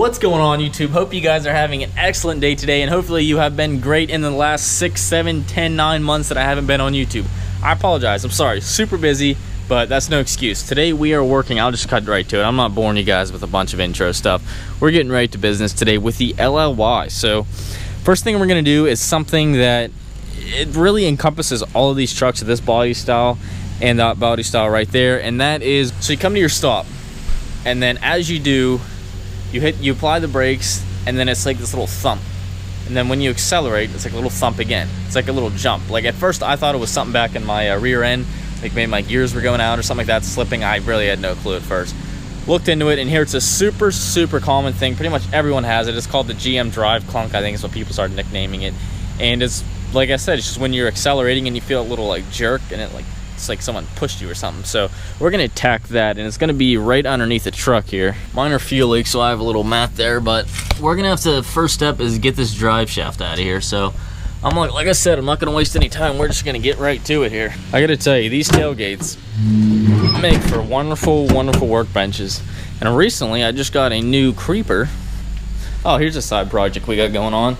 What's going on, YouTube? Hope you guys are having an excellent day today, and hopefully you have been great in the last 6, 7, 10, 9 months that I haven't been on YouTube. I apologize. I'm sorry. Super busy, but that's no excuse. Today we are working. I'll just cut right to it. I'm not boring you guys with a bunch of intro stuff. We're getting right to business today with the LLY. So first thing we're going to do is something that it really encompasses all of these trucks of this body style and that body style right there, and that is, so you come to your stop, and then as you do, you apply the brakes, and then it's like this little thump, and then when you accelerate, it's like a little thump again. It's like a little jump. Like at first I thought it was something back in my rear end, like maybe my gears were going out or something like that, slipping. I really had no clue at first. Looked into it, and here it's a super common thing. Pretty much everyone has it. It's called the GM drive clunk, I think is what people started nicknaming it. And it's, like I said, it's just when you're accelerating and you feel a little like jerk, and it like, it's like someone pushed you or something. So we're gonna attack that, and it's gonna be right underneath the truck here. Minor fuel leak, so I have a little mat there, but we're gonna have to, first step is get this drive shaft out of here. So I'm like I said, I'm not gonna waste any time. We're just gonna get right to it here. I gotta tell you, these tailgates make for wonderful workbenches. And recently I just got a new creeper. Oh, here's a side project we got going on.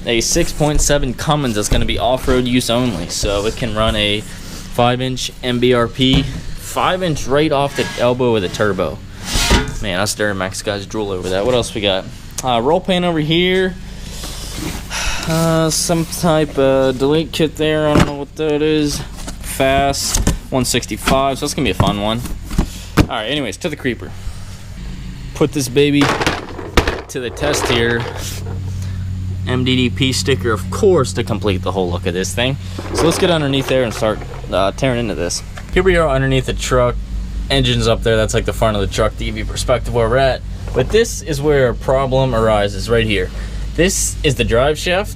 A 6.7 Cummins that's gonna be off-road use only. So it can run a 5-inch MBRP, 5-inch right off the elbow with a turbo. Man, us Duramax guys drool over that. What else we got? Roll pan over here. Some type of delete kit there. I don't know what that is. Fast 165. So that's gonna be a fun one. All right. Anyways, to the creeper. Put this baby to the test here. MDDP sticker, of course, to complete the whole look of this thing. So let's get underneath there and start tearing into this. Here we are underneath the truck. Engine's up there. That's like the front of the truck to give you perspective where we're at. But this is where a problem arises right here. This is the drive shaft,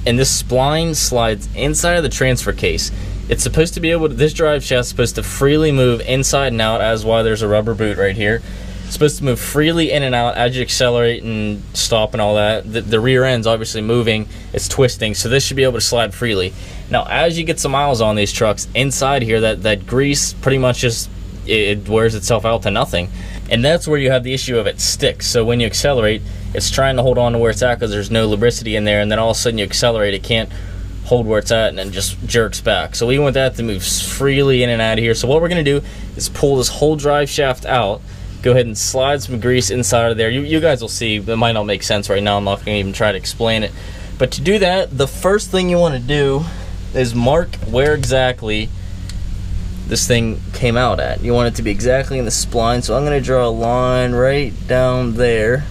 and this spline slides inside of the transfer case. It's supposed to be able to, this drive shaft is supposed to freely move inside and out, as why there's a rubber boot right here. It's supposed to move freely in and out as you accelerate and stop and all that. The rear end's obviously moving, it's twisting, so this should be able to slide freely. Now as you get some miles on these trucks, inside here that grease pretty much just, it wears itself out to nothing. And that's where you have the issue of it sticks. So when you accelerate, it's trying to hold on to where it's at because there's no lubricity in there, and then all of a sudden you accelerate, it can't hold where it's at and then just jerks back. So we want that to move freely in and out of here. So what we're gonna do is pull this whole drive shaft out, go ahead and slide some grease inside of there. You guys will see, it might not make sense right now. I'm not gonna even try to explain it. But to do that, the first thing you wanna do is mark where exactly this thing came out at. You want it to be exactly in the spline. So I'm gonna draw a line right down there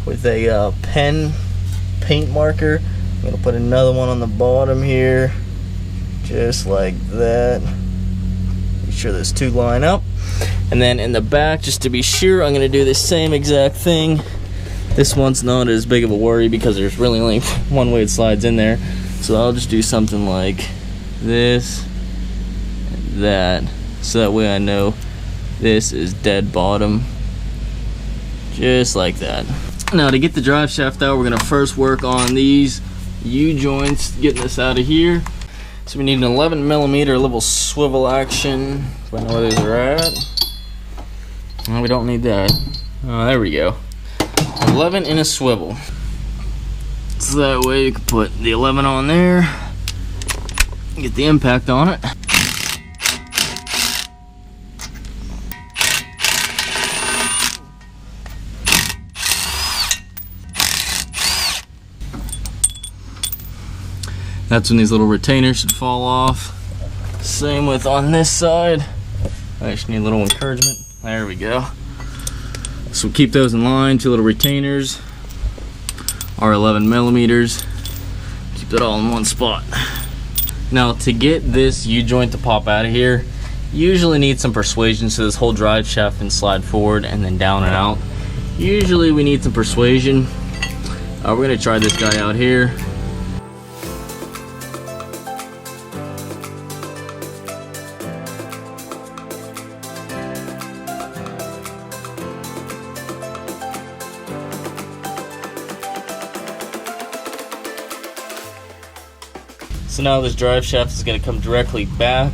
with a paint marker. I'm gonna put another one on the bottom here, just like that. Make sure those two line up. And then in the back, just to be sure, I'm gonna do the same exact thing. This one's not as big of a worry because there's really only one way it slides in there. So I'll just do something like this and that. So that way I know this is dead bottom. Just like that. Now to get the drive shaft out, we're gonna first work on these U-joints, getting this out of here. So we need an 11mm little swivel action. I know where those are at. No, we don't need that. Oh, there we go. 11 in a swivel. So that way you can put the 11 on there, get the impact on it. That's when these little retainers should fall off. Same with on this side. I just need a little encouragement. There we go. So keep those in line. 2 little retainers are 11mm. Keep that all in one spot. Now to get this U-joint to pop out of here, you usually need some persuasion so this whole drive shaft can slide forward and then down and out. Usually we need some persuasion. We're gonna try this guy out here. So now this drive shaft is going to come directly back,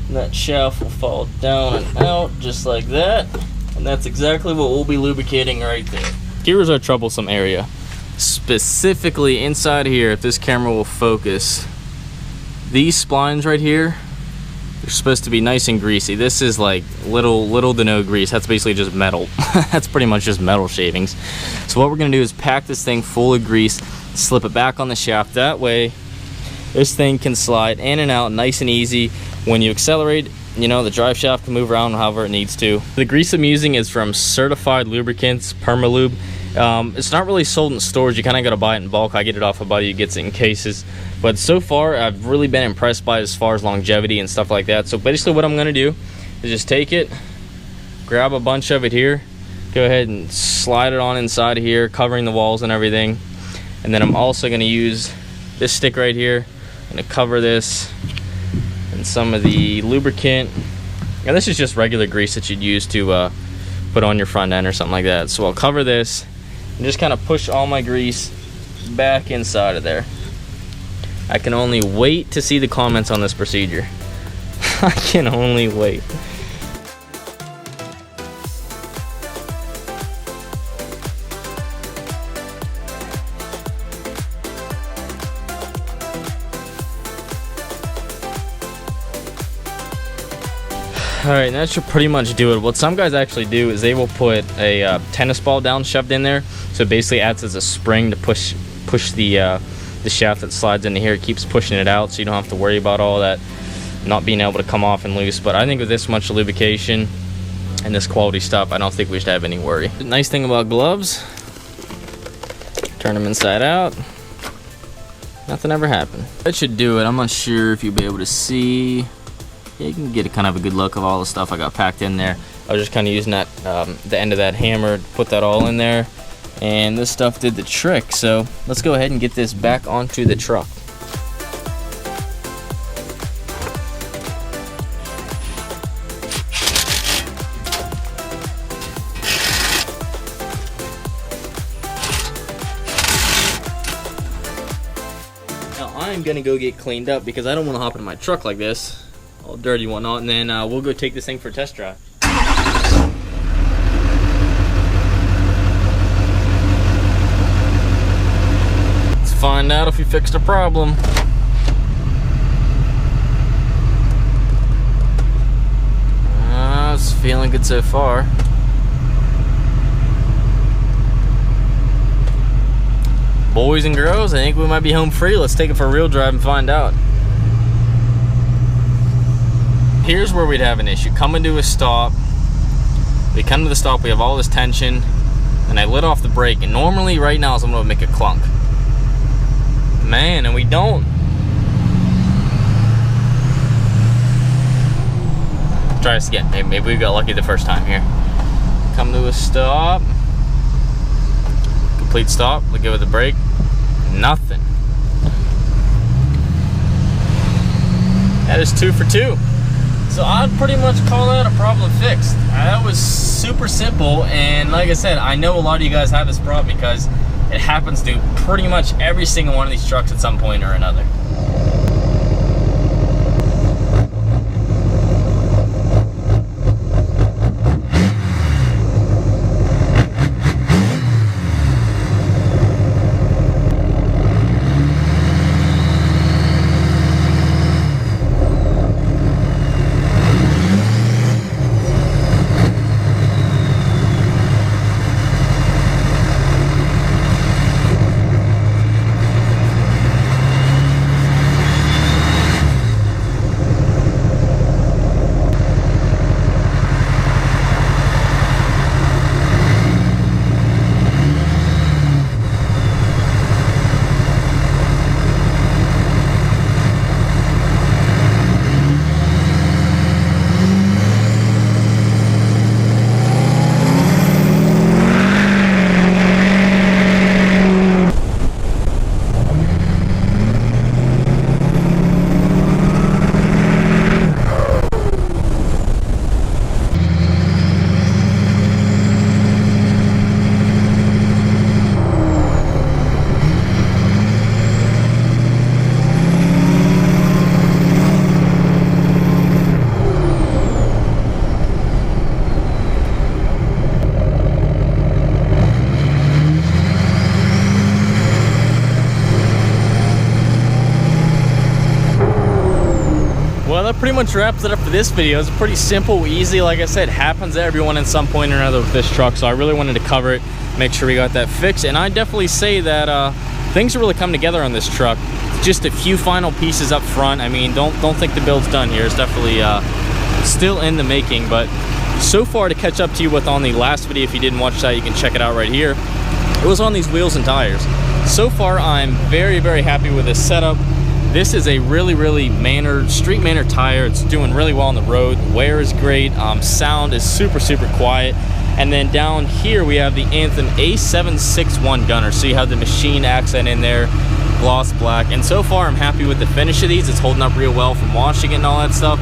and that shaft will fall down and out just like that, and that's exactly what we'll be lubricating right there. Here's our troublesome area. Specifically inside here, if this camera will focus, these splines right here, they're supposed to be nice and greasy. This is like little to no grease. That's basically just metal. That's pretty much just metal shavings. So what we're gonna do is pack this thing full of grease, slip it back on the shaft. That way, this thing can slide in and out nice and easy. When you accelerate, you know, the drive shaft can move around however it needs to. The grease I'm using is from Certified Lubricants, Permalube. It's not really sold in stores. You kind of got to buy it in bulk. I get it off a buddy who gets it in cases. But so far, I've really been impressed by it as far as longevity and stuff like that. So basically what I'm going to do is just take it, grab a bunch of it here, go ahead and slide it on inside of here, covering the walls and everything. And then I'm also going to use this stick right here. I'm going to cover this and some of the lubricant. And this is just regular grease that you'd use to put on your front end or something like that. So I'll cover this and just kind of push all my grease back inside of there. I can only wait to see the comments on this procedure. I can only wait. Alright, that should pretty much do it. What some guys actually do is they will put a tennis ball down shoved in there, so it basically acts as a spring to push the shaft that slides into here. It keeps pushing it out, so you don't have to worry about all that not being able to come off and loose. But I think with this much lubrication and this quality stuff, I don't think we should have any worry. The nice thing about gloves, turn them inside out, nothing ever happened. That should do it. I'm not sure if you'll be able to see. Yeah, you can get a kind of a good look of all the stuff I got packed in there. I was just kind of using that the end of that hammer to put that all in there, and this stuff did the trick. So let's go ahead and get this back onto the truck. Now I'm gonna go get cleaned up because I don't want to hop into my truck like this, all dirty and whatnot, and then we'll go take this thing for a test drive. Let's find out if we fixed a problem. It's feeling good so far. Boys and girls, I think we might be home free. Let's take it for a real drive and find out. Here's where we'd have an issue. Coming to a stop, we come to the stop, we have all this tension, and I lit off the brake, and normally right now is I'm gonna make a clunk. Man, and we don't. Try this again. Maybe we got lucky the first time here. Come to a stop. Complete stop. Look at the brake. Nothing. That is 2 for 2. So I'd pretty much call that a problem fixed. That was super simple, and like I said, I know a lot of you guys have this problem because it happens to pretty much every single one of these trucks at some point or another. that pretty much wraps it up for this video. It's pretty simple, easy. Like I said, happens to everyone at some point or another with this truck, so I really wanted to cover it, make sure we got that fixed. And I definitely say that things are really coming together on this truck. Just a few final pieces up front. I mean, don't think the build's done here. It's definitely still in the making, but so far, to catch up to you with on the last video, if you didn't watch that, you can check it out right here. It was on these wheels and tires. So far, I'm very, very happy with this setup. This is a really, really street mannered tire. It's doing really well on the road. Wear is great. Sound is super, super quiet. And then down here, we have the Anthem A761 gunner. So you have the machine accent in there, gloss black. And so far, I'm happy with the finish of these. It's holding up real well from washing it and all that stuff,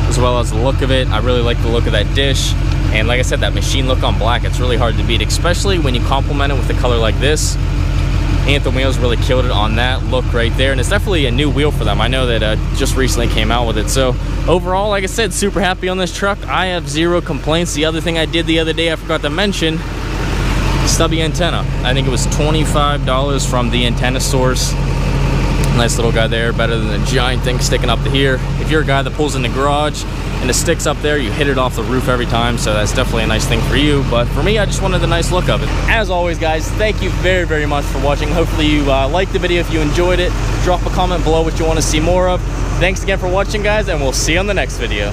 as well as the look of it. I really like the look of that dish. And like I said, that machine look on black, it's really hard to beat, especially when you complement it with a color like this. Anthem wheels really killed it on that look right there, and it's definitely a new wheel for them. I know that just recently came out with it. So overall, like I said, super happy on this truck. I have zero complaints. The other thing I did the other day I forgot to mention, stubby antenna. I think it was $25 from the antenna source. Nice little guy there, better than the giant thing sticking up to here. If you're a guy that pulls in the garage and it sticks up there, you hit it off the roof every time, so that's definitely a nice thing for you. But for me, I just wanted the nice look of it. As always, guys, thank you very, very much for watching. Hopefully you liked the video. If you enjoyed it, drop a comment below what you want to see more of. Thanks again for watching, guys, and we'll see you on the next video.